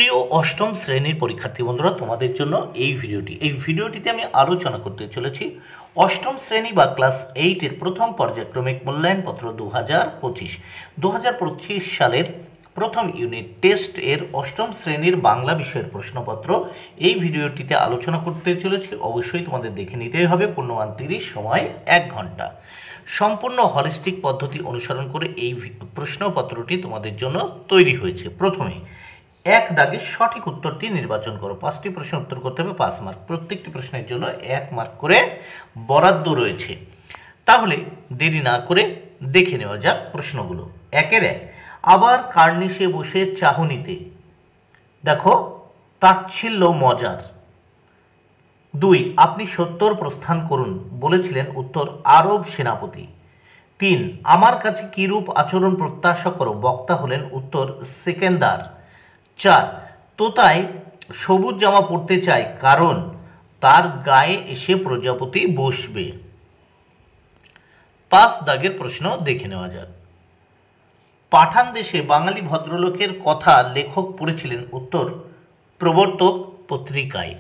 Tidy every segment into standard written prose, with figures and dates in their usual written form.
প্রিয় অষ্টম শ্রেণীর পরীক্ষার্থী বন্ধুরা, তোমাদের জন্য এই ভিডিওটিতে আমি আলোচনা করতে চলেছি অষ্টম শ্রেণী বা ক্লাস 8-এর প্রথম পর্যায়ক্রমিক মূল্যায়নপত্র 2025 সালের প্রথম ইউনিট টেস্ট এর অষ্টম শ্রেণীর বাংলা বিষয়ের প্রশ্নপত্র। এই ভিডিওটিতে আলোচনা করতে চলেছি। অবশ্যই তোমাদের দেখে নিতেই হবে। পূর্ণমান 30, সময় 1 ঘন্টা। সম্পূর্ণ হলিস্টিক পদ্ধতি অনুসরণ করে এই প্রশ্নপত্রটি তোমাদের জন্য তৈরি হয়েছে। প্রথমে এক দাগে সঠিক উত্তরটি নির্বাচন করো। 5টি প্রশ্নের উত্তর করতে হবে 5 মার্ক। প্রত্যেকটি প্রশ্নের জন্য 1 মার্ক করে বরাদ্দ রয়েছে। তাহলে দেরি না করে দেখে নেওয়া যাক প্রশ্নগুলো একের এক। আবার কার্নিশে বসে চাহনিতে দেখো তাচ্ছিল্য মজার। 2, আপনি সত্তর প্রস্থান করুন বলেছিলেন, উত্তর আরব সেনাপতি। 3, আমার কাছে কিরূপ আচরণ প্রত্যাশা করো, বক্তা হলেন, উত্তর সেকেন্দার। 4, তোতায় সবুজ জামা পরতে চায় কারণ তার গায়ে এসে প্রজাপতি বসবে। 5 দাগের প্রশ্ন দেখে নেওয়া যাক। পাঠান দেশে বাঙালি ভদ্রলোকের কথা লেখক পড়েছিলেন, উত্তর প্রবর্তক পত্রিকায়।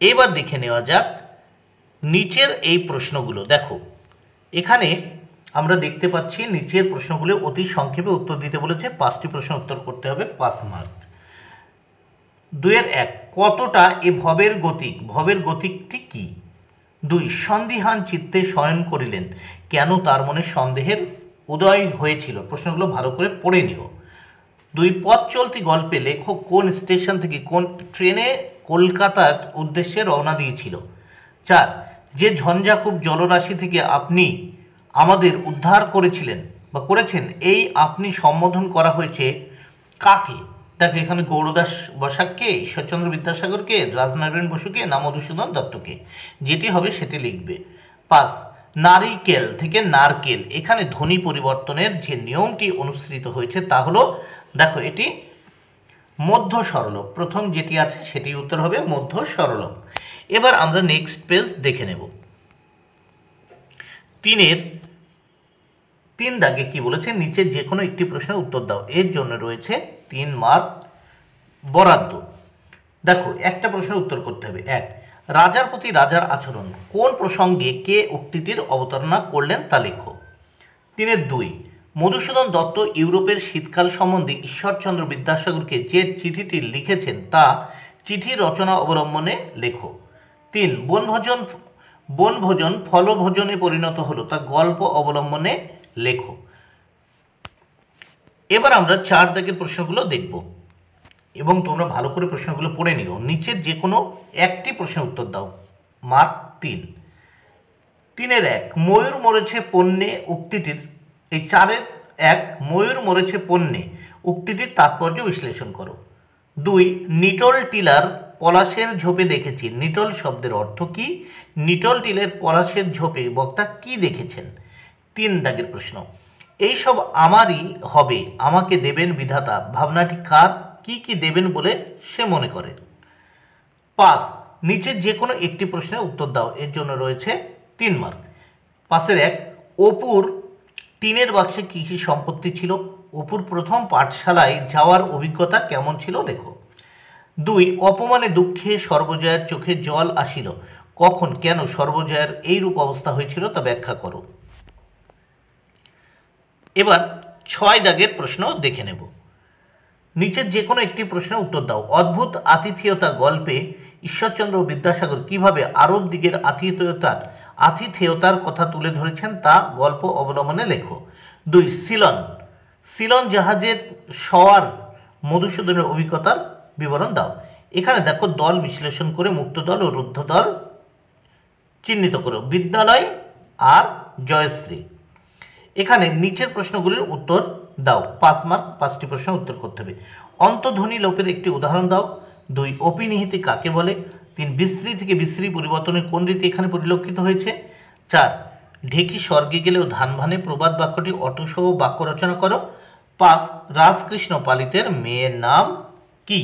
এবার দেখে নেওয়া যাক নিচের এই প্রশ্নগুলো। দেখো এখানে আমরা দেখতে পাচ্ছি নিচের প্রশ্নগুলো অতি সংক্ষেপে উত্তর দিতে বলেছে। 5টি প্রশ্ন উত্তর করতে হবে 5 মার্ক। 2-এর 1, কতটা এ ভবের গতিক, ভবের গতিকটি কি? 2, সন্দিহান চিত্তে শয়ন করিলেন, কেন তার মনে সন্দেহের উদয় হয়েছিল? প্রশ্নগুলো ভালো করে পড়ে নিও। 2, পথ চলতি গল্পে লেখক কোন স্টেশন থেকে কোন ট্রেনে কলকাতার উদ্দেশ্যে রওনা দিয়েছিল? 4, যে ঝঞ্ঝাকুপ জলরাশি থেকে আপনি আমাদের উদ্ধার করেছিলেন বা করেছেন, এই আপনি সম্বোধন করা হয়েছে কাকে? দেখো এখানে গৌরদাস বসাককে, ঈশ্বরচন্দ্র বিদ্যাসাগরকে, রাজনারায়ণ বসুকে না মধুসূদন দত্তকে? যেটি হবে সেটি লিখবে। 5, নারিকেল থেকে নারকেল, এখানে ধ্বনি পরিবর্তনের যে নিয়মটি অনুসৃত হয়েছে তা হলো, দেখো এটি মধ্য সরলভ। প্রথম যেটি আছে সেটি উত্তর হবে মধ্য সরলভ। এবার আমরা নেক্সট পেজ দেখে নেব। 3-এর 3 দাগে কি বলেছে, নিচে যে কোনো একটি প্রশ্নের উত্তর দাও। এর জন্য রয়েছে 3 মার্ক বরাদ্দ। দেখো একটা প্রশ্নের উত্তর করতে হবে। 1, রাজার প্রতি রাজার আচরণ কোন প্রসঙ্গে কে উক্তিটির অবতারণা করলেন তা লেখো। 3-এর 2, মধুসূদন দত্ত ইউরোপের শীতকাল সম্বন্ধে ঈশ্বরচন্দ্র বিদ্যাসাগরকে যে চিঠিটি লিখেছেন তা চিঠি রচনা অবলম্বনে লেখো। 3, বনভোজন ফলভোজনে পরিণত হলো, তা গল্প অবলম্বনে লেখো। এবার আমরা 4 দাগের প্রশ্নগুলো দেখব এবং তোমরা ভালো করে প্রশ্নগুলো পড়ে নিও। নিচের যে কোনো একটি প্রশ্নের উত্তর দাও। মার্ক 3। 3-এর 1, ময়ূর মরেছে পণ্যে উক্তিটির, এই 4-এর 1, ময়ূর মরেছে পণ্যে উক্তিটির তাৎপর্য বিশ্লেষণ করো। 2, নিটল টিলার পলাশের ঝোপে দেখেছি, নিটল শব্দের অর্থ কি? নিটল টিলের পলাশের ঝোপে বক্তা কি দেখেছেন? 3 দাগের প্রশ্ন, এইসব আমারই হবে, আমাকে দেবেন বিধাতা, ভাবনাটি কার? কি কি দেবেন বলে সে মনে করে? 5, নিচের যে কোনো একটি প্রশ্নের উত্তর দাও। এর জন্য রয়েছে 3 মার্ক। 5-এর 1, অপুর টিনের বাক্সে কী কী সম্পত্তি ছিল? অপুর প্রথম পাঠশালায় যাওয়ার অভিজ্ঞতা কেমন ছিল লেখো। 2, অপমানে দুঃখে সর্বজয়ার চোখে জল আসিল, কখন কেন সর্বজয়ার এই রূপ অবস্থা হয়েছিল তা ব্যাখ্যা করো। এবার 6 দাগের প্রশ্ন দেখে নেব। নিচের যে কোনো একটি প্রশ্নের উত্তর দাও। অদ্ভুত আতিথেয়তা গল্পে ঈশ্বরচন্দ্র বিদ্যাসাগর কিভাবে আরব দিগের আতিথেয়তার কথা তুলে ধরেছেন তা গল্প অবলম্বনে লেখো। 2, সিলন জাহাজের সওয়ার মধুসূদনের অভিজ্ঞতার বিবরণ দাও। এখানে দেখো দল বিশ্লেষণ করে মুক্ত দল ও রুদ্ধ দল চিহ্নিত করো। বিদ্যালয় আর জয়শ্রী। এখানে নিচের প্রশ্নগুলির উত্তর দাও। 5 মার্ক। 5টি প্রশ্নের উত্তর করতে হবে। অন্তধ্বনি লোপের একটি উদাহরণ দাও। 2, অপিনিহিতি কাকে বলে? 3, বিশ্রী থেকে বিশ্রী পরিবর্তনের কোন রীতি এখানে পরিলক্ষিত হয়েছে? 4, ঢেকি স্বর্গে গেলেও ধান ভানে প্রবাদ বাক্যটি অটোসহ বাক্য রচনা করো। 5, রাজকৃষ্ণ পালিতের মেয়ের নাম কি?